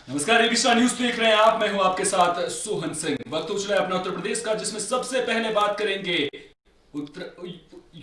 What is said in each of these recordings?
नमस्कार, ABC news देख रहे हैं आप। मैं हूं आपके साथ सोहन सिंह। वक्त हो चला है अपना उत्तर प्रदेश का, जिसमें सबसे पहले बात करेंगे उत्तर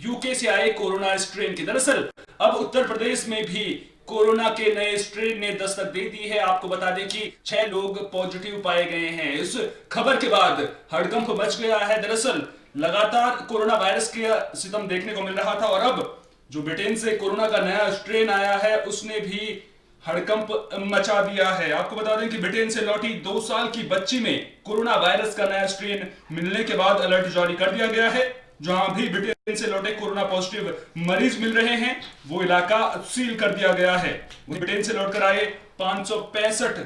यूके से आए कोरोना स्ट्रेन की। दरअसल अब उत्तर प्रदेश में भी कोरोना के नए स्ट्रेन ने दस्तक दे दी है। आपको बता दें कि 6 लोग पॉजिटिव पाए गए हैं। इस खबर के बाद हड़कंप मच गया है। दरअसल लगातार कोरोना वायरस का सितम देखने को मिल रहा था और अब जो ब्रिटेन से कोरोना का नया स्ट्रेन आया है उसने भी हड़कंप मचा दिया है। आपको बता दें कि ब्रिटेन से लौटी 2 साल की बच्ची में कोरोना वायरस का नया स्ट्रेन मिलने के बाद अलर्ट जारी कर दिया गया है। जहां भी ब्रिटेन से लौटे कोरोना पॉजिटिव मरीज मिल रहे हैं वो इलाका सील कर दिया गया है। वहीं ब्रिटेन से लौटकर आए 565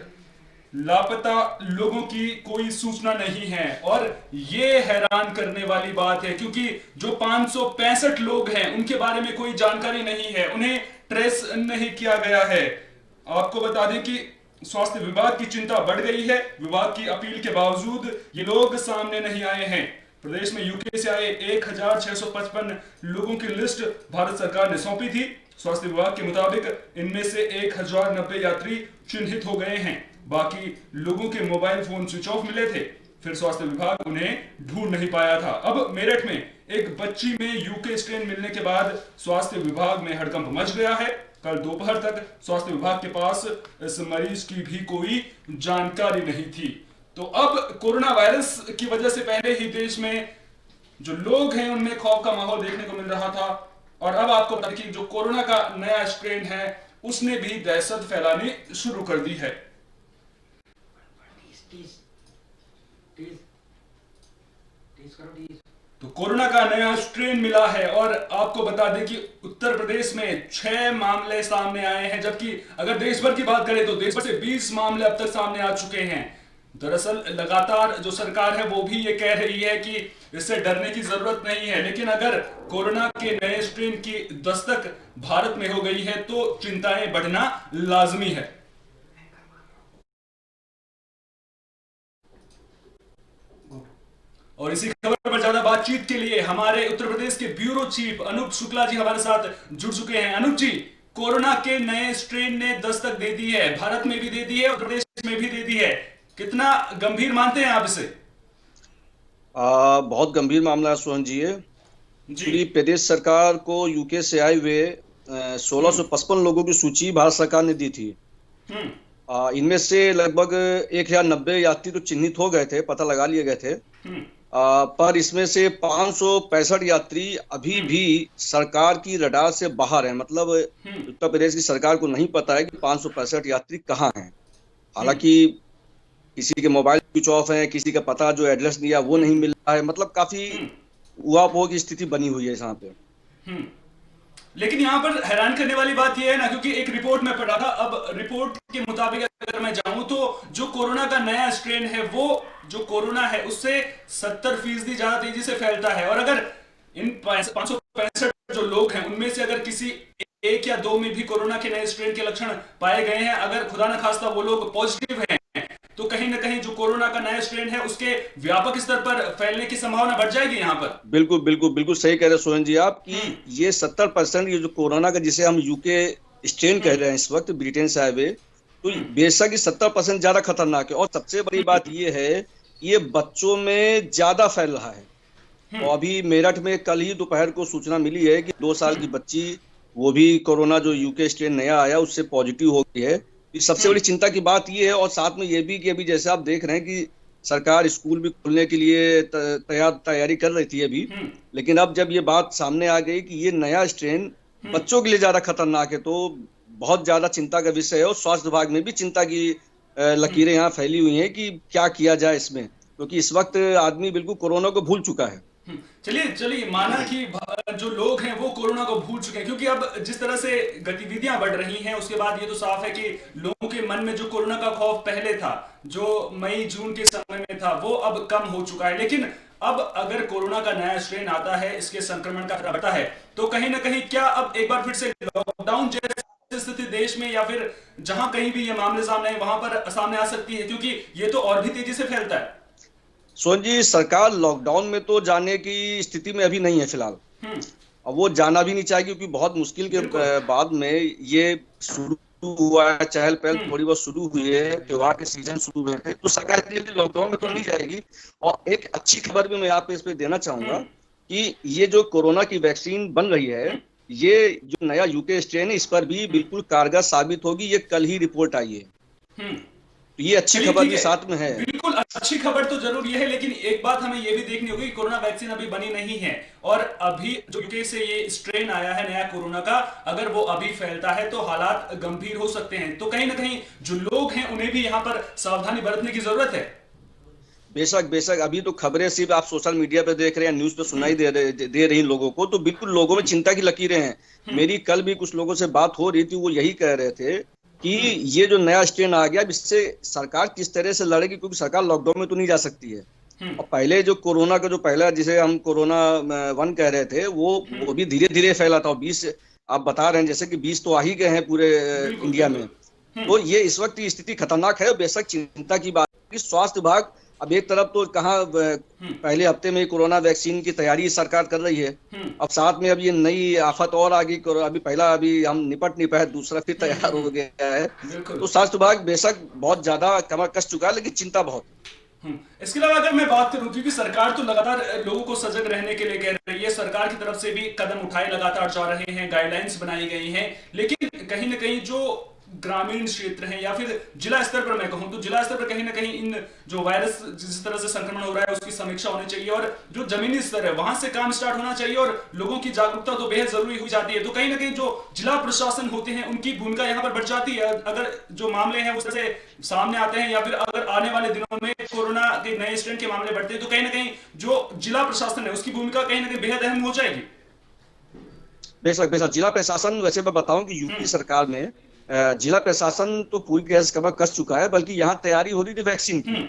लापता लोगों की कोई सूचना नहीं है। और ये हैरान करने वाली बात है क्योंकि जो 565 लोग हैं उनके बारे में कोई जानकारी नहीं है, उन्हें ट्रेस नहीं किया गया है। आपको बता दें कि स्वास्थ्य विभाग की चिंता बढ़ गई है। विभाग की अपील के बावजूद ये लोग सामने नहीं आए हैं। प्रदेश में यूके से आए 1655 लोगों की लिस्ट भारत सरकार ने सौंपी थी। स्वास्थ्य विभाग के मुताबिक इनमें से 1090 यात्री चिन्हित हो गए हैं। बाकी लोगों के मोबाइल फोन स्विच ऑफ मिले थे, फिर स्वास्थ्य विभाग उन्हें ढूंढ नहीं पाया था। अब मेरठ में एक बच्ची में यूके स्ट्रेन मिलने के बाद स्वास्थ्य विभाग में हड़कंप मच गया है। कल दोपहर तक स्वास्थ्य विभाग के पास इस मरीज की भी कोई जानकारी नहीं थी। तो अब कोरोना वायरस की वजह से पहले ही देश में जो लोग हैं उनमें खौफ का माहौल देखने को मिल रहा था और अब आपको बता दें कि जो कोरोना का नया स्ट्रेन है उसने भी दहशत फैलानी शुरू कर दी है। तो कोरोना का नया स्ट्रेन मिला है और आपको बता दें कि उत्तर प्रदेश में 6 मामले सामने आए हैं, जबकि अगर देश भर की बात करें तो देश भर से 20 मामले अब तक सामने आ चुके हैं। दरअसल लगातार जो सरकार है वो भी ये कह रही है कि इससे डरने की जरूरत नहीं है, लेकिन अगर कोरोना के नए स्ट्रेन की दस्तक भारत में हो गई है तो चिंताएं बढ़ना लाजमी है। और इसी खबर पर ज्यादा बातचीत के लिए हमारे उत्तर प्रदेश के ब्यूरो चीफ अनूप शुक्ला जी हमारे साथ जुड़ चुके हैं। अनूप जी, कोरोना के नए स्ट्रेन ने दस्तक दे दी है, भारत में भी दे दी है, उत्तर प्रदेश में भी दे दी है। कितना गंभीर मानते हैं आप इसे? बहुत गंभीर मामला है सोहन जी। ये जी। पूरी प्रदेश सरकार को यूके से आए हुए 1655 लोगों की सूची भारत सरकार ने दी थी। हम्म। इनमें से लगभग 1090 यात्री तो चिन्हित हो गए थे, पता लगा लिए गए थे। हम्म। पर इसमें से 565 यात्री अभी भी सरकार की रडार से बाहर हैं। मतलब उत्तर प्रदेश की सरकार को नहीं पता है कि 565 यात्री कहाँ हैं। हालांकि किसी के मोबाइल स्विच ऑफ है, किसी का पता जो एड्रेस दिया वो नहीं मिल रहा है। मतलब काफी उहापोह की स्थिति बनी हुई है यहाँ पे। लेकिन यहाँ पर हैरान करने वाली बात यह है ना, क्योंकि एक रिपोर्ट में पढ़ा था, अब रिपोर्ट के मुताबिक अगर मैं जाऊं तो जो कोरोना का नया स्ट्रेन है वो जो कोरोना है उससे 70% ज्यादा तेजी से फैलता है। और अगर इन 565 जो लोग हैं उनमें से अगर किसी एक या दो में भी कोरोना के नए स्ट्रेन के लक्षण पाए गए हैं, अगर खुदा न खास्ता वो लोग पॉजिटिव हैं, तो कहीं ना कहीं जो कोरोना का नया स्ट्रेन है उसके व्यापक स्तर पर फैलने की संभावना बढ़ जाएगी यहाँ पर। बिल्कुल बिल्कुल बिल्कुल सही कह रहे हैं सोहन जी आप कि ये 70% ये जो कोरोना का जिसे हम यूके स्ट्रेन कह रहे हैं इस वक्त ब्रिटेन से आए हुए, तो बेशक ये 70% ज्यादा खतरनाक है। और सबसे बड़ी बात ये है ये बच्चों में ज्यादा फैल रहा है। तो अभी मेरठ में कल ही दोपहर को सूचना मिली है कि 2 साल की बच्ची, वो भी कोरोना जो यूके स्ट्रेन नया आया उससे पॉजिटिव हो गई है। सबसे बड़ी चिंता की बात ये है और साथ में ये भी कि अभी जैसे आप देख रहे हैं कि सरकार स्कूल भी खोलने के लिए तैयारी कर रही थी अभी, लेकिन अब जब ये बात सामने आ गई कि ये नया स्ट्रेन बच्चों के लिए ज्यादा खतरनाक है तो बहुत ज्यादा चिंता का विषय है। और स्वास्थ्य विभाग में भी चिंता की लकीरें यहाँ फैली हुई हैं कि क्या किया जाए इसमें, क्योंकि इस वक्त आदमी बिल्कुल कोरोना को भूल चुका है। चलिए माना कि जो लोग हैं वो कोरोना को भूल चुके हैं, क्योंकि अब जिस तरह से गतिविधियां बढ़ रही हैं उसके बाद ये तो साफ है कि लोगों के मन में जो कोरोना का खौफ पहले था, जो मई जून के समय में था, वो अब कम हो चुका है। लेकिन अब अगर कोरोना का नया स्ट्रेन आता है, इसके संक्रमण का खतरा बढ़ता है, तो कहीं ना कहीं क्या अब एक बार फिर से लॉकडाउन जैसी स्थिति देश में या फिर जहां कहीं भी ये मामले सामने आए वहां पर सामने आ सकती है, क्योंकि ये तो और भी तेजी से फैलता है। सोहन जी, सरकार लॉकडाउन में तो जाने की स्थिति में अभी नहीं है फिलहाल। और वो जाना भी नहीं चाहेगी क्योंकि बहुत मुश्किल के बाद में ये शुरू हुआ है, चहल पहल हम्म। थोड़ी बहुत शुरू हुई है, त्योहार के सीजन शुरू हुए थे, तो सरकार जल्दी लॉकडाउन में तो नहीं जाएगी। और एक अच्छी खबर भी मैं आप इस पे देना चाहूंगा हम्म। कि ये जो कोरोना की वैक्सीन बन रही है, हम्म। ये जो नया यूके स्ट्रेन है, इस पर भी हम्म। बिल्कुल कारगर साबित होगी। ये कल ही रिपोर्ट आई है, हम्म। तो ये अच्छी चलिए खबर ठीक भी है। साथ में है। बिल्कुल अच्छी खबर तो जरूर ये है, लेकिन एक बात हमें ये भी देखनी होगी कि कोरोना वैक्सीन अभी बनी नहीं है। और अभी जो यूके से ये स्ट्रेन आया है नया कोरोना का, अगर वो अभी फैलता है तो हालात गंभीर हो सकते हैं। तो कहीं ना कहीं जो लोग हैं उन्हें भी यहाँ पर सावधानी बरतने की जरूरत है। बेशक बेशक, अभी तो खबरें सिर्फ आप सोशल मीडिया पे देख रहे हैं, न्यूज पे सुनाई दे रही लोगों को, तो बिल्कुल लोगों में चिंता की लकीरें हैं। मेरी कल भी कुछ लोगों से बात हो रही थी, वो यही कह रहे थे कि ये जो नया स्ट्रेन आ गया, अब इससे सरकार किस तरह से लड़ेगी, क्योंकि सरकार लॉकडाउन में तो नहीं जा सकती है। और पहले जो कोरोना का जो पहला, जिसे हम कोरोना वन कह रहे थे, वो भी धीरे धीरे फैला था। और 20, आप बता रहे हैं जैसे कि 20 तो आ ही गए हैं पूरे बिल्कुल इंडिया बिल्कुल। में। तो ये इस वक्त की स्थिति खतरनाक है। और बेशक चिंता की बात है कि स्वास्थ्य विभाग अब एक तरफ तो कहाँ पहले हफ्ते में कोरोना वैक्सीन की तैयारी सरकार कर रही है, अब साथ में अब ये नई आफत और आ गई। अभी पहला अभी हम निपट नहीं पाए, दूसरा फिर तैयार हो गया है। बिल्कुल। तो स्वास्थ्य विभाग बेशक बहुत ज्यादा कमर कस चुका है, लेकिन चिंता बहुत है। इसके अलावा अगर मैं बात करूं, क्योंकि सरकार तो लगातार लोगों को सजग रहने के लिए कह रही है, सरकार की तरफ से भी कदम उठाए लगातार जा रहे हैं, गाइडलाइंस बनाई गई हैं, लेकिन कहीं ना कहीं जो ग्रामीण क्षेत्र हैं या फिर जिला स्तर पर मैं कहूं तो जिला स्तर पर कहीं ना कहीं इन जो वायरस जिस तरह से संक्रमण हो रहा है उसकी समीक्षा होनी चाहिए, और जो जमीनी स्तर है वहां से काम स्टार्ट होना चाहिए, और लोगों की जागरूकता तो बेहद जरूरी हो जाती है। तो कहीं ना कहीं जो जिला प्रशासन होते हैं उनकी भूमिका यहाँ पर बढ़ जाती है। अगर जो मामले हैं उस तरह से सामने आते हैं या फिर अगर आने वाले दिनों में कोरोना के नए स्ट्रेन के मामले बढ़ते हैं, तो कहीं ना कहीं जो जिला प्रशासन है उसकी भूमिका कहीं ना कहीं बेहद अहम हो जाएगी। बेशक बेशक, जिला प्रशासन, वैसे मैं बताऊं कि यूपी सरकार में जिला प्रशासन तो पूरी गैस कमर कस चुका है, बल्कि यहाँ तैयारी हो रही थी वैक्सीन की।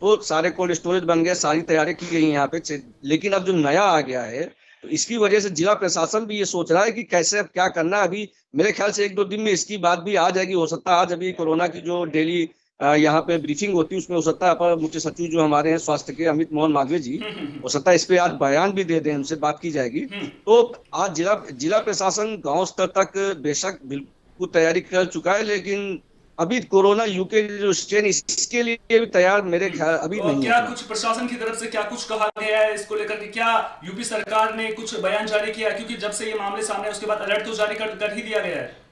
तो सारे कोल्ड स्टोरेज बन गए, सारी तैयारी की गई यहाँ पे। लेकिन अब जो नया आ गया है, तो इसकी वजह से जिला प्रशासन भी ये सोच रहा है कि कैसे अब क्या करना है। अभी मेरे ख्याल से 1-2 दिन में इसकी बात भी आ जाएगी। हो सकता है आज अभी कोरोना की जो डेली यहाँ पे ब्रीफिंग होती है, उसमें हो सकता है अपर मुख्य सचिव जो हमारे हैं स्वास्थ्य के, अमित मोहन मालवीय जी, हो सकता है इस पे आज बयान भी दे दें, उनसे बात की जाएगी। तो आज जिला जिला प्रशासन गांव स्तर तक बेशक बिल्कुल तैयारी कर चुका है, लेकिन अभी कोरोना यूके जो स्ट्रेन, इसके लिए भी तैयार मेरे ख्याल अभी तो नहीं है क्या इतना। कुछ प्रशासन की तरफ से क्या कुछ कहा गया है इसको लेकर के? क्या यूपी सरकार ने कुछ बयान जारी किया है? क्योंकि जब से ये मामले सामने आए उसके बाद अलर्ट तो जारी कर ही दिया गया है।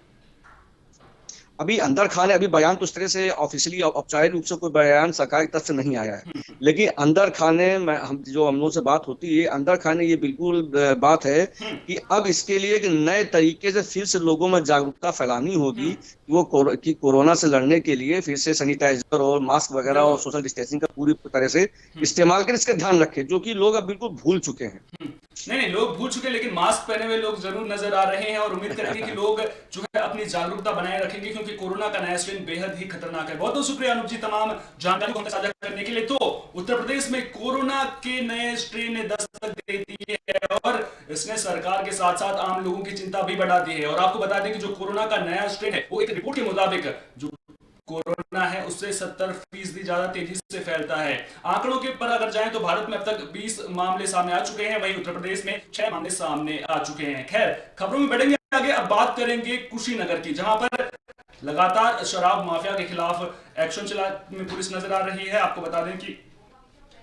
अभी अंदर खाने, अभी बयान तो उस तरह से ऑफिशियली औपचारिक रूप से कोई बयान सरकार की तरफ से नहीं आया है, लेकिन अंदर खाने में हम लोगों से बात होती है, अंदर खाने ये बिल्कुल बात है कि अब इसके लिए एक नए तरीके से फिर से लोगों में जागरूकता फैलानी होगी कि कि कोरोना से लड़ने के लिए फिर से सैनिटाइजर और मास्क वगैरह और बिल्कुल। सोशल डिस्टेंसिंग का पूरी तरह से इस्तेमाल करें। इसका ध्यान रखें, जो कि लोग अब बिल्कुल भूल चुके हैं। नहीं नहीं, लोग भूल चुके, लेकिन मास्क पहने हुए लोग जरूर नजर आ रहे हैं, और उम्मीद करेंगे कि लोग जो है अपनी जागरूकता बनाए रखेंगे, क्योंकि कोरोना का नया स्ट्रेन बेहद ही खतरनाक है। बहुत बहुत शुक्रिया अनुप जी तमाम जानकारी को हमसे साझा करने के लिए। तो उत्तर प्रदेश में कोरोना के नए स्ट्रेन ने दस्तक दे दी है, और इसने सरकार के साथ साथ आम लोगों की चिंता भी बढ़ा दी है। और आपको बता दें कि जो कोरोना का नया स्ट्रेन है वो एक रिपोर्ट के मुताबिक जो कोरोना है उससे 70% ज्यादा तेजी से फैलता है। आंकड़ों के पर अगर जाएं तो भारत में अब तक 20 मामले सामने आ चुके हैं, वहीं उत्तर प्रदेश में 6 मामले सामने आ चुके हैं। खैर, खबरों में बढ़ेंगे आगे। अब बात करेंगे कुशीनगर की, जहां पर लगातार शराब माफिया के खिलाफ एक्शन चलाने पुलिस नजर आ रही है। आपको बता दें कि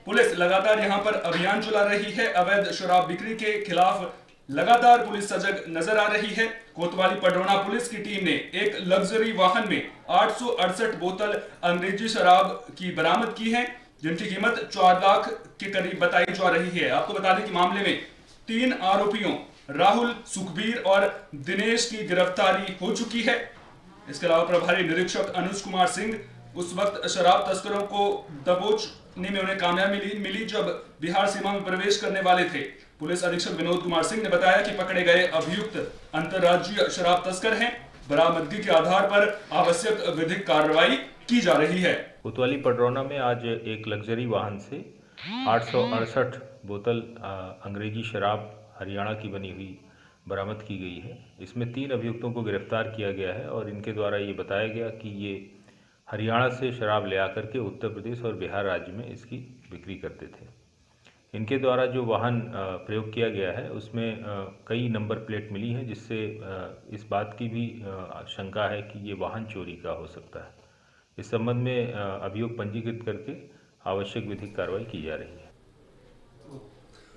पुलिस लगातार यहां पर अभियान चला रही है। अवैध शराब बिक्री के खिलाफ लगातार पुलिस सजग नजर आ रही है। कोतवाली पडरौना पुलिस की टीम ने एक लग्जरी वाहन में 868 बोतल अंग्रेजी शराब की बरामद की है, जिनकी कीमत 4 लाख के करीब बताई जा रही है। आपको बता दें कि मामले में 3 आरोपियों राहुल, सुखबीर और दिनेश की गिरफ्तारी हो चुकी है। इसके अलावा प्रभारी निरीक्षक अनुज कुमार सिंह उस वक्त शराब तस्करों को दबोचने में उन्हें कामयाबी मिली जब बिहार सीमा में प्रवेश करने वाले थे। पुलिस अधीक्षक विनोद कुमार सिंह ने बताया कि पकड़े गए अभियुक्त अंतर्राज्यीय शराब तस्कर हैं। बरामदगी के आधार पर आवश्यक विधिक कार्रवाई की जा रही है। कोतवाली पडरौना में आज एक लग्जरी वाहन से 868 बोतल अंग्रेजी शराब हरियाणा की बनी हुई बरामद की गई है। इसमें 3 अभियुक्तों को गिरफ्तार किया गया है, और इनके द्वारा ये बताया गया कि ये हरियाणा से शराब ले आकर के उत्तर प्रदेश और बिहार राज्य में इसकी बिक्री करते थे। इनके द्वारा जो वाहन प्रयोग किया गया है उसमें कई नंबर प्लेट मिली हैं, जिससे इस बात की भी शंका है कि ये वाहन चोरी का हो सकता है। इस संबंध में अभियोग पंजीकृत करके आवश्यक विधिक कार्रवाई की जा रही है।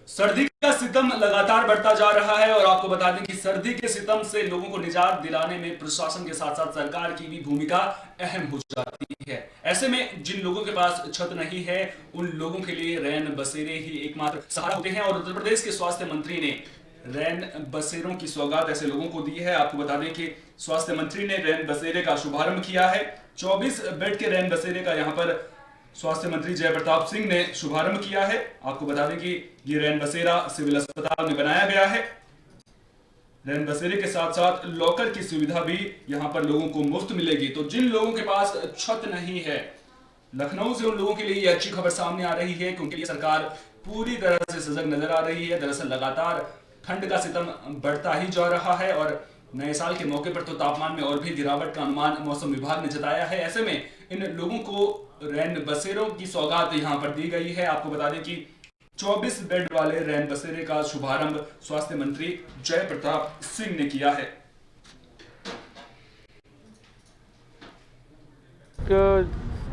सर्दी का सितम लगातार बढ़ता जा रहा है और आपको बता दें कि सर्दी के सितम से लोगों को निजात दिलाने में प्रशासन के साथ साथ सरकार की भी भूमिका अहम हो जाती है। ऐसे में जिन लोगों के पास छत नहीं है उन लोगों के लिए रैन बसेरे ही एकमात्र सहारा होते हैं और उत्तर प्रदेश के स्वास्थ्य मंत्री ने रैन बसेरों की सौगात ऐसे लोगों को दी है। आपको बता दें कि स्वास्थ्य मंत्री ने रैन बसेरे का शुभारंभ किया है। 24 बेड के रैन बसेरे का यहां पर स्वास्थ्य मंत्री जय प्रताप सिंह ने शुभारंभ किया है। आपको बता दें कि ये रैन बसेरा सिविल अस्पताल में बनाया गया है। रैन बसेरे के साथ साथ लॉकर की सुविधा भी यहां पर लोगों को मुफ्त मिलेगी। तो जिन लोगों के पास छत नहीं है, लखनऊ से उन लोगों के लिए ये अच्छी खबर सामने आ रही है क्योंकि ये सरकार पूरी तरह से सजग नजर आ रही है। दरअसल लगातार ठंड का सितम बढ़ता ही जा रहा है और नए साल के मौके पर तो तापमान में और भी गिरावट का अनुमान मौसम विभाग ने जताया है। ऐसे में इन लोगों को रैन बसेरों की सौगात यहां पर दी गई है। आपको बता दें कि 24 बेड वाले रैन बसेरे का शुभारंभ स्वास्थ्य मंत्री जय प्रताप सिंह ने किया है।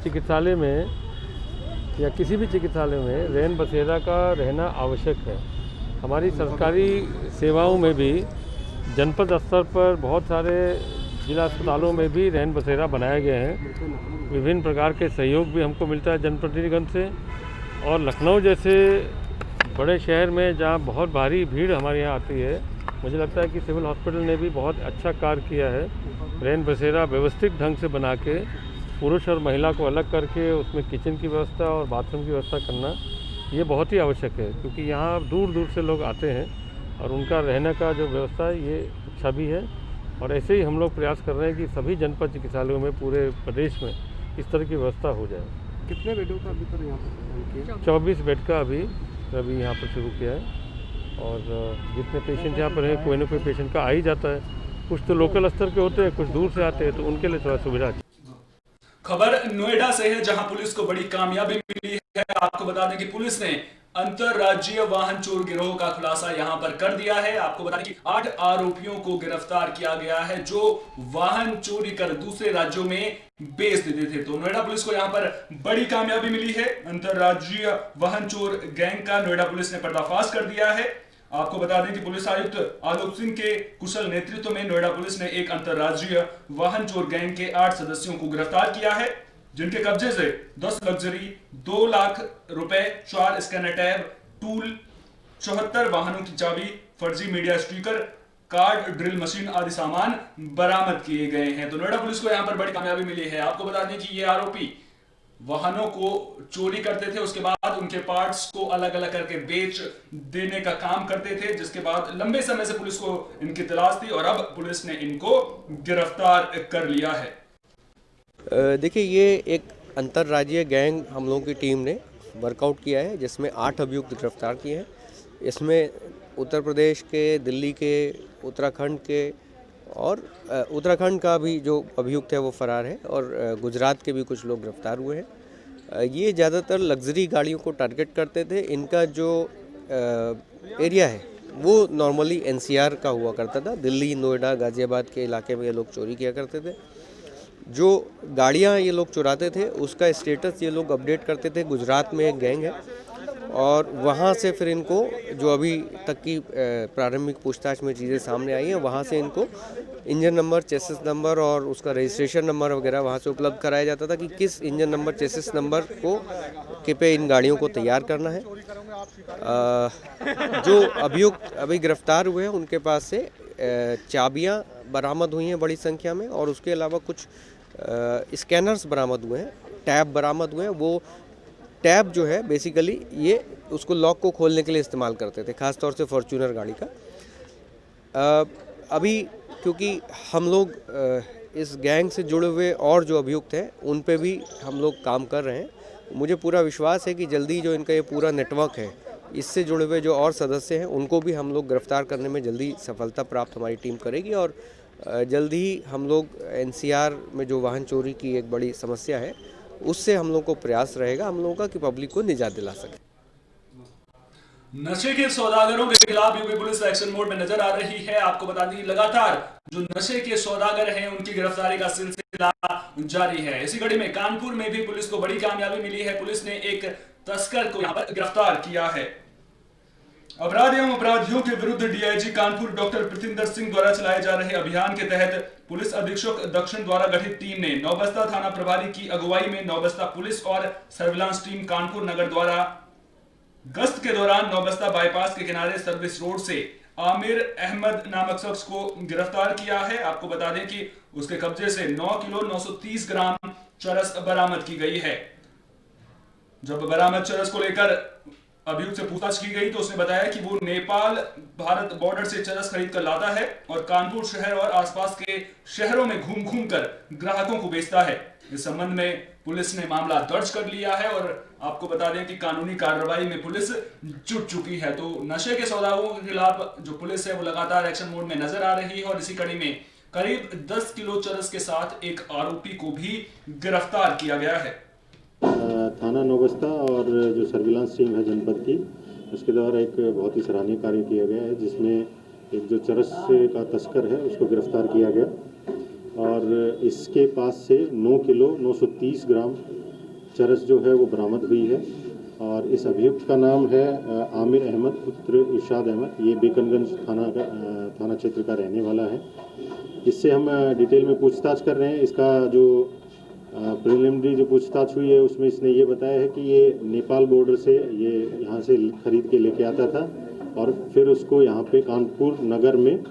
चिकित्सालय में या किसी भी चिकित्सालय में रैन बसेरा का रहना आवश्यक है। हमारी सरकारी सेवाओं में भी जनपद स्तर पर बहुत सारे जिला अस्पतालों में भी रैन बसेरा बनाए गए हैं। विभिन्न प्रकार के सहयोग भी हमको मिलता है जनप्रतिनिधिगण से और लखनऊ जैसे बड़े शहर में जहाँ बहुत भारी भीड़ हमारे यहाँ आती है, मुझे लगता है कि सिविल हॉस्पिटल ने भी बहुत अच्छा कार्य किया है। रैन बसेरा व्यवस्थित ढंग से बना के पुरुष और महिला को अलग करके उसमें किचन की व्यवस्था और बाथरूम की व्यवस्था करना ये बहुत ही आवश्यक है क्योंकि यहाँ दूर दूर से लोग आते हैं और उनका रहने का जो व्यवस्था है ये अच्छा भी है। और ऐसे ही हम लोग प्रयास कर रहे हैं कि सभी जनपद चिकित्सालयों में पूरे प्रदेश में इस तरह की व्यवस्था हो जाए। कितने बेडों का अभी तक यहाँ पर 24 बेड का अभी यहाँ पर शुरू किया है और जितने पेशेंट यहाँ पर हैं कोई ना कोई पेशेंट का आ ही जाता है। कुछ तो लोकल स्तर के होते हैं, कुछ दूर से आते हैं, तो उनके लिए थोड़ा सुविधा है। खबर नोएडा से है जहां पुलिस को बड़ी कामयाबी मिली है। आपको बता दें कि पुलिस ने अंतरराज्यीय वाहन चोर गिरोह का खुलासा यहां पर कर दिया है। आपको बता दें कि 8 आरोपियों को गिरफ्तार किया गया है जो वाहन चोरी कर दूसरे राज्यों में बेच देते थे। तो नोएडा पुलिस को यहां पर बड़ी कामयाबी मिली है। अंतरराज्यीय वाहन चोर गैंग का नोएडा पुलिस ने पर्दाफाश कर दिया है। आपको बता दें कि पुलिस आयुक्त आलोक सिंह के कुशल नेतृत्व में नोएडा पुलिस ने एक अंतरराज्यीय वाहन चोर गैंग के 8 सदस्यों को गिरफ्तार किया है जिनके कब्जे से 10 लग्जरी, 2 लाख रुपए, 4 स्कैनर टैब, टूल, 74 वाहनों की चाबी, फर्जी media sticker, card, drill machine आदि सामान बरामद किए गए हैं। तो नोएडा पुलिस को यहां पर बड़ी कामयाबी मिली है। आपको बता दें कि ये आरोपी वाहनों को चोरी करते थे, उसके बाद उनके पार्ट्स को अलग अलग करके बेच देने का काम करते थे, जिसके बाद लंबे समय से पुलिस को इनकी तलाश थी और अब पुलिस ने इनको गिरफ्तार कर लिया है। देखिए, ये एक अंतर्राज्यीय गैंग हम लोगों की टीम ने वर्कआउट किया है जिसमें 8 अभियुक्त गिरफ्तार किए हैं। इसमें उत्तर प्रदेश के, दिल्ली के, उत्तराखंड के और उत्तराखंड का भी जो अभियुक्त है वो फरार है और गुजरात के भी कुछ लोग गिरफ्तार हुए हैं। ये ज़्यादातर लग्जरी गाड़ियों को टारगेट करते थे। इनका जो एरिया है वो नॉर्मली NCR का हुआ करता था। दिल्ली, नोएडा, गाज़ियाबाद के इलाके में ये लोग चोरी किया करते थे। जो गाड़ियाँ ये लोग चुराते थे उसका स्टेटस ये लोग अपडेट करते थे। गुजरात में एक गैंग है और वहाँ से फिर इनको जो अभी तक की प्रारंभिक पूछताछ में चीज़ें सामने आई हैं, वहाँ से इनको इंजन नंबर, चेसिस नंबर और उसका रजिस्ट्रेशन नंबर वगैरह वहाँ से उपलब्ध कराया जाता था कि किस इंजन नंबर, चेसिस नंबर को के पे इन गाड़ियों को तैयार करना है। जो अभियुक्त अभी गिरफ्तार हुए हैं उनके पास से चाबियाँ बरामद हुई हैं बड़ी संख्या में और उसके अलावा कुछ स्कैनर्स बरामद हुए हैं, टैब बरामद हुए हैं। वो टैब जो है बेसिकली ये उसको लॉक को खोलने के लिए इस्तेमाल करते थे, ख़ास तौर से फॉर्च्यूनर गाड़ी का। अभी क्योंकि हम लोग इस गैंग से जुड़े हुए और जो अभियुक्त हैं उन पे भी हम लोग काम कर रहे हैं। मुझे पूरा विश्वास है कि जल्दी जो इनका ये पूरा नेटवर्क है, इससे जुड़े हुए जो और सदस्य हैं उनको भी हम लोग गिरफ्तार करने में जल्दी सफलता प्राप्त हमारी टीम करेगी और जल्दी ही हम लोग NCR में जो वाहन चोरी की एक बड़ी समस्या है उससे हम लोग को प्रयास रहेगा हम लोगों का कि पब्लिक को निजात दिला सके। नशे के सौदागरों के खिलाफ यूपी पुलिस एक्शन मोड में नजर आ रही है। आपको बता दें लगातार जो नशे के सौदागर हैं उनकी गिरफ्तारी का सिलसिला जारी है। इसी कड़ी में कानपुर में भी पुलिस को बड़ी कामयाबी मिली है। पुलिस ने एक तस्कर को यहां पर गिरफ्तार किया है। अपराध एवं अपराधियों के विरुद्ध डीआईजी कानपुर डॉक्टर प्रतिंदर सिंह द्वारा चलाए जा रहे अभियान के तहत पुलिस अधीक्षक दक्षिण द्वारा गठित टीम ने नौबस्ता थाना प्रभारी की अगुवाई में नौबस्ता पुलिस और सर्विलांस टीम कानपुर नगर द्वारा गश्त के दौरान नौबस्ता बाईपास के किनारे सर्विस रोड से आमिर अहमद नामक शख्स को गिरफ्तार किया है। आपको बता दें कि उसके कब्जे से 9 किलो 930 ग्राम चरस बरामद की गई है। जब बरामद चरस को लेकर अभियुक्त से पूछताछ की गई तो उसने बताया कि वो नेपाल भारत बॉर्डर से चरस खरीद कर लाता है और कानपुर शहर और आसपास के शहरों में घूम घूम कर ग्राहकों को बेचता है। इस संबंध में पुलिस ने मामला दर्ज कर लिया है और आपको बता दें कि कानूनी कार्रवाई में पुलिस जुट चुकी है। तो नशे के सौदागरों के खिलाफ जो पुलिस है वो लगातार एक्शन मोड में नजर आ रही है और इसी कड़ी में करीब 10 किलो चरस के साथ एक आरोपी को भी गिरफ्तार किया गया है। थाना नौबस्ता और जो सर्विलांस टीम है जनपद की, उसके द्वारा एक बहुत ही सराहनीय कार्य किया गया है, जिसमें एक जो चरस का तस्कर है उसको गिरफ्तार किया गया और इसके पास से 9 किलो 930 ग्राम चरस जो है वो बरामद हुई है। और इस अभियुक्त का नाम है आमिर अहमद पुत्र इरशाद अहमद। ये बेकनगंज थाना क्षेत्र का रहने वाला है। इससे हम डिटेल में पूछताछ कर रहे हैं। इसका जो प्रिलिमिनरी जो पूछताछ हुई है उसमें इसने ये बताया है कि ये नेपाल बॉर्डर से ये यहाँ से खरीद के लेके आता था और फिर उसको यहाँ पे कानपुर नगर में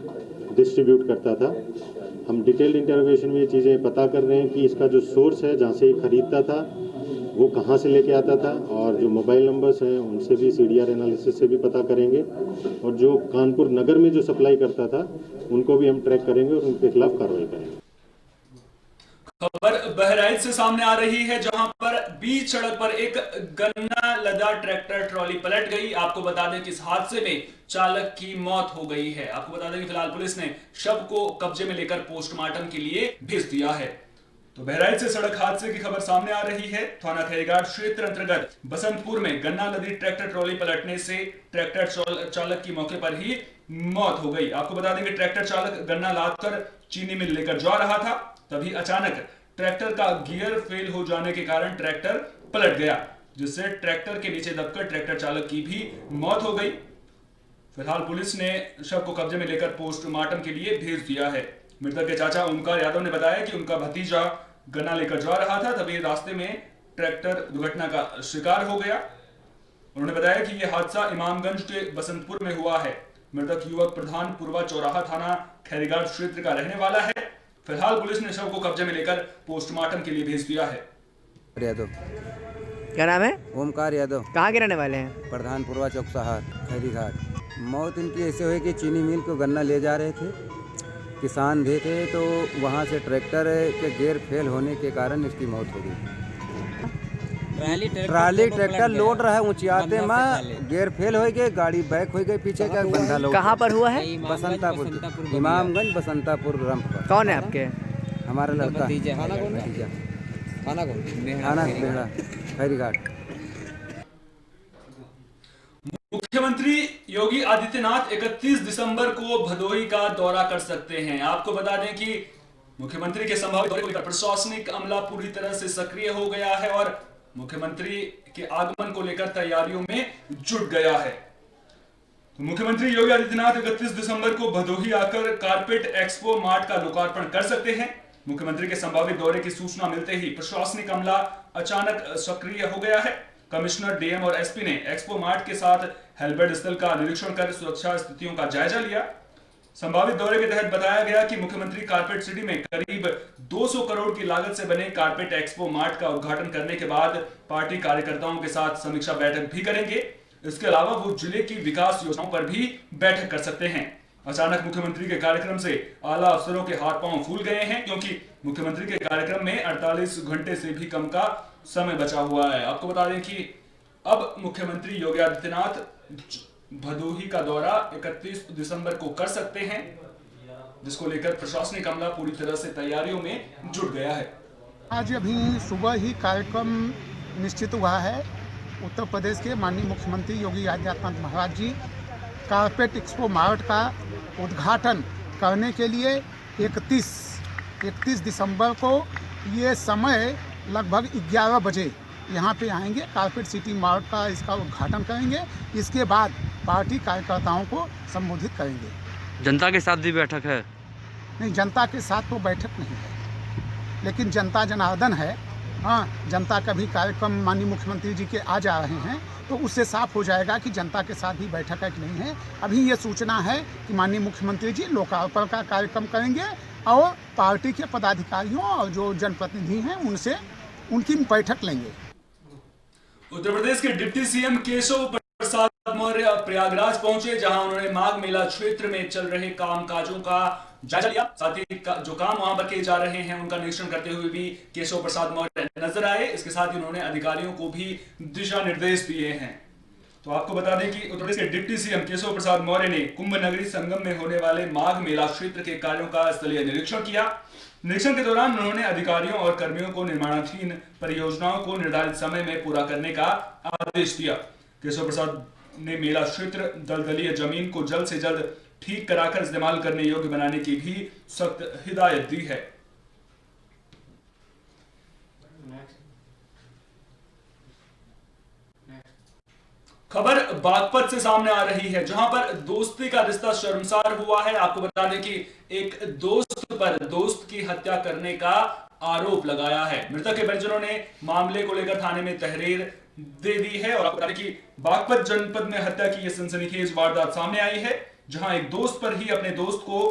डिस्ट्रीब्यूट करता था। हम डिटेल्ड इंटरोगेशन में ये चीज़ें पता कर रहे हैं कि इसका जो सोर्स है जहाँ से ये खरीदता था वो कहाँ से लेके आता था और जो मोबाइल नंबर्स हैं उनसे भी CDR एनालिसिस से भी पता करेंगे और जो कानपुर नगर में जो सप्लाई करता था उनको भी हम ट्रैक करेंगे और उनके खिलाफ कार्रवाई करेंगे। खबर बहराइच से सामने आ रही है जहां पर बीच सड़क पर एक गन्ना लदा ट्रैक्टर ट्रॉली पलट गई। आपको बता दें कि इस हादसे में चालक की मौत हो गई है। आपको बता दें कि फिलहाल पुलिस ने शव को कब्जे में लेकर पोस्टमार्टम के लिए भेज दिया है। तो बहराइच से सड़क हादसे की खबर सामने आ रही है। थाना खैरीघाट क्षेत्र अंतर्गत बसंतपुर में गन्ना लदी ट्रैक्टर ट्रॉली पलटने से ट्रैक्टर चालक की मौके पर ही मौत हो गई। आपको बता दें कि ट्रैक्टर चालक गन्ना लादकर चीनी मिल लेकर जा रहा था, तभी अचानक ट्रैक्टर का गियर फेल हो जाने के कारण ट्रैक्टर पलट गया, जिससे ट्रैक्टर के नीचे दबकर ट्रैक्टर चालक की भी मौत हो गई। फिलहाल पुलिस ने शव को कब्जे में लेकर पोस्टमार्टम के लिए भेज दिया है। मृतक के चाचा ओमकार यादव ने बताया कि उनका भतीजा गन्ना लेकर जा रहा था, तभी रास्ते में ट्रैक्टर दुर्घटना का शिकार हो गया। उन्होंने बताया कि यह हादसा इमामगंज के बसंतपुर में हुआ है। मृतक युवक प्रधान पुरवा चौराहा थाना खैरीघाट क्षेत्र का रहने वाला है। फिलहाल पुलिस ने शव को कब्जे में लेकर पोस्टमार्टम के लिए भेज दिया है। यादव, क्या नाम है? ओमकार यादव। कहाँ के रहने वाले हैं? प्रधान पुरवा चौक शहर खैरीघाट। मौत इनकी ऐसे हुई कि चीनी मिल को गन्ना ले जा रहे थे, किसान भी थे, तो वहाँ से ट्रैक्टर के गियर फेल होने के कारण इसकी मौत हो गई। ट्राली ट्रैक्टर लोड रहा है ऊंचियाते में, गियर फेल हो गए, गाड़ी बैक हो गई पीछे का बंधा लोग। कहाँ पर हुआ है? बसंतापुर, इमामगंज बसंतापुर रंप। कौन है आपके? हमारा लड़का थाना बेहड़ा खैरीघाट। मुख्यमंत्री योगी आदित्यनाथ 31 दिसंबर को भदोही का दौरा कर सकते हैं। आपको बता दें कि मुख्यमंत्री के संभावित दौरे को लेकर प्रशासनिक अमला पूरी तरह से सक्रिय हो गया है और मुख्यमंत्री के आगमन को लेकर तैयारियों में जुट गया है। तो मुख्यमंत्री योगी आदित्यनाथ 31 दिसंबर को भदोही आकर कारपेट एक्सपो मार्ट का लोकार्पण कर सकते हैं। मुख्यमंत्री के संभावित दौरे की सूचना मिलते ही प्रशासनिक अमला अचानक सक्रिय हो गया है। कमिश्नर, डीएम और एसपी ने एक्सपो मार्ट के साथ हेलपैड स्थल का निरीक्षण कर सुरक्षा स्थितियों का जायजा लिया। संभावित दौरे के तहत बताया गया कि मुख्यमंत्री कारपेट सिटी में करीब 200 करोड़ की लागत से बने कारपेट एक्सपो मार्ट का उद्घाटन करने के बाद पार्टी कार्यकर्ताओं के साथ समीक्षा बैठक भी करेंगे। इसके अलावा वो जिले की विकास योजनाओं पर भी बैठक कर सकते हैं। अचानक मुख्यमंत्री के कार्यक्रम से आला अफसरों के हाथ पांव फूल गए हैं, क्योंकि मुख्यमंत्री के कार्यक्रम में 48 घंटे से भी कम का समय बचा हुआ है। आपको बता दें कि अब मुख्यमंत्री योगी आदित्यनाथ भदोही का दौरा 31 दिसंबर को कर सकते हैं, जिसको लेकर प्रशासनिक अमला पूरी तरह से तैयारियों में जुट गया है। आज अभी सुबह ही कार्यक्रम निश्चित हुआ है उत्तर प्रदेश के माननीय मुख्यमंत्री योगी आदित्यनाथ महाराज जी कारपेट एक्सपो मार्ट का उद्घाटन करने के लिए 31 दिसंबर को ये समय लगभग 11 बजे यहाँ पे आएंगे। कारपेट सिटी मार्ट का इसका उद्घाटन करेंगे। इसके बाद पार्टी कार्यकर्ताओं को संबोधित करेंगे। जनता के साथ भी बैठक है? नहीं, जनता के साथ तो बैठक नहीं है, लेकिन जनता जनार्दन है। हाँ, जनता का भी कार्यक्रम माननीय मुख्यमंत्री जी के आ जा रहे हैं, तो उससे साफ हो जाएगा कि जनता के साथ भी बैठक है कि नहीं है। अभी ये सूचना है कि माननीय मुख्यमंत्री जी लोकार्पण का कार्यक्रम करेंगे और पार्टी के पदाधिकारियों और जो जनप्रतिनिधि हैं उनसे उनकी बैठक लेंगे। उत्तर प्रदेश के डिप्टी सीएम केशव प्रसाद मौर्य प्रयागराज पहुंचे, जहां उन्होंने माघ मेला क्षेत्र में चल रहे कामकाजों का जायजा लिया। साथ ही जो काम वहां पर किए जा रहे हैं उनका निरीक्षण करते हुए भी केशव प्रसाद मौर्य नजर आए। इसके साथ ही उन्होंने अधिकारियों को भी दिशा निर्देश दिए हैं। तो आपको बता दें कि उत्तर प्रदेश के डिप्टी सीएम केशव प्रसाद मौर्य ने कुंभ नगरी संगम में होने वाले माघ मेला क्षेत्र के कार्यों का स्थलीय निरीक्षण किया। निरीक्षण के दौरान उन्होंने अधिकारियों और कर्मियों को निर्माणाधीन परियोजनाओं को निर्धारित समय में पूरा करने का आदेश दिया। केशव प्रसाद ने मेला क्षेत्र दलदलीय जमीन को जल्द से जल्द ठीक कराकर इस्तेमाल करने योग्य बनाने की भी सख्त हिदायत दी है। खबर बागपत से सामने आ रही है, जहां पर दोस्ती का रिश्ता शर्मसार हुआ है। आपको बता दें कि एक दोस्त पर दोस्त की हत्या करने का आरोप लगाया है। मृतक के परिजनों ने मामले को लेकर थाने में तहरीर दे दी है। और आपको बता दें कि बागपत जनपद में हत्या की यह सनसनीखेज वारदात सामने आई है, जहां एक दोस्त पर ही अपने दोस्त को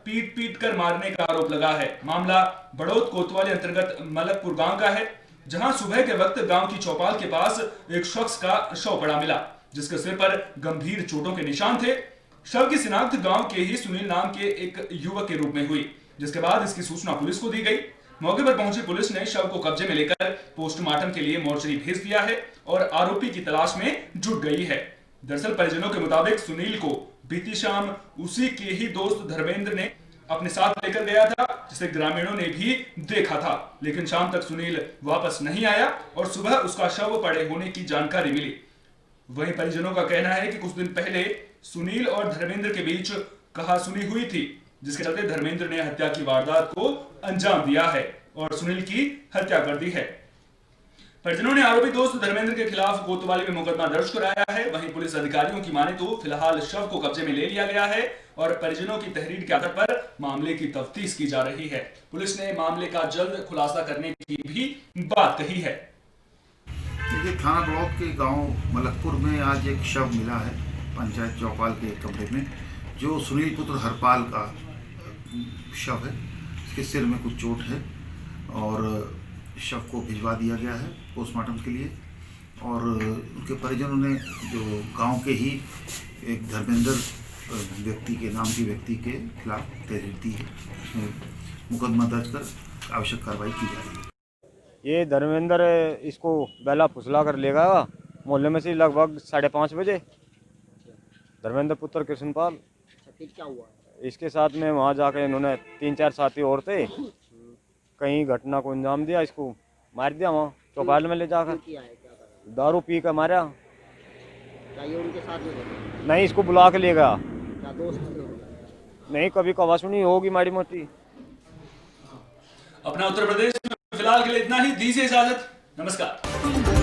पीट कर मारने का आरोप लगा है। मामला बड़ौद कोतवाली अंतर्गत मलकपुर गांव का है, जहां सुबह के वक्त गांव की चौपाल के पास एक शख्स का शव पड़ा मिला, जिसके सिर पर गंभीर चोटों के निशान थे। शव की शिनाख्त गांव के ही सुनील नाम के एक युवक के रूप में हुई, जिसके बाद इसकी सूचना पुलिस को दी गई। मौके पर पहुंची पुलिस ने शव को कब्जे में लेकर पोस्टमार्टम के लिए मोर्चरी भेज दिया है और आरोपी की तलाश में जुट गई है। दरअसल परिजनों के मुताबिक सुनील को बीती शाम उसी के ही दोस्त धर्मेंद्र ने अपने साथ लेकर गया था, जिसे ग्रामीणों ने भी देखा था। लेकिन शाम तक सुनील वापस नहीं आया और सुबह उसका शव पड़े होने की जानकारी मिली। वहीं परिजनों का कहना है कि कुछ दिन पहले सुनील और धर्मेंद्र के बीच कहासुनी हुई थी, जिसके चलते धर्मेंद्र ने हत्या की वारदात को अंजाम दिया है और सुनील की हत्या कर दी है। परिजनों ने आरोपी दोस्त धर्मेंद्र के खिलाफ कोतवाली में मुकदमा दर्ज कराया है। वहीं पुलिस अधिकारियों की माने तो फिलहाल शव को कब्जे में ले लिया गया है और परिजनों की तहरीर के आधार पर मामले की तफ्तीश की जा रही है। पुलिस ने मामले का जल्द खुलासा करने की भी बात कही है। देखिए, थाना ब्लॉक के गांव मलकपुर में आज एक शव मिला है पंचायत चौपाल के एक कमरे में, जो सुनील पुत्र हरपाल का शव है। इसके सिर में कुछ चोट है और शव को भिजवा दिया गया है पोस्टमार्टम के लिए। और उनके परिजनों ने जो गांव के ही एक धर्मेंद्र व्यक्ति के नाम की व्यक्ति के खिलाफ तहरीर दी है, उसमें मुकदमा दर्ज कर आवश्यक कार्रवाई की जा रही है। ये धर्मेंद्र इसको बेला फुसला कर ले गया मोहल्ले में से लगभग 5:30 बजे। धर्मेंद्र पुत्र कृष्णपाल, क्या हुआ इसके साथ में वहाँ जाकर इन्होंने 3-4 साथी और थे, कहीं घटना को अंजाम दिया, इसको मार दिया वहाँ चौपाल में ले जाकर। दारू पी कर मारा। उनके साथ में नहीं, इसको बुला के ले गया। क्या दोस्त नहीं, कभी कवा सुनी होगी माड़ी मोटी। अपना उत्तर प्रदेश में फिलहाल के लिए इतना ही। दीजिए इजाजत, नमस्कार।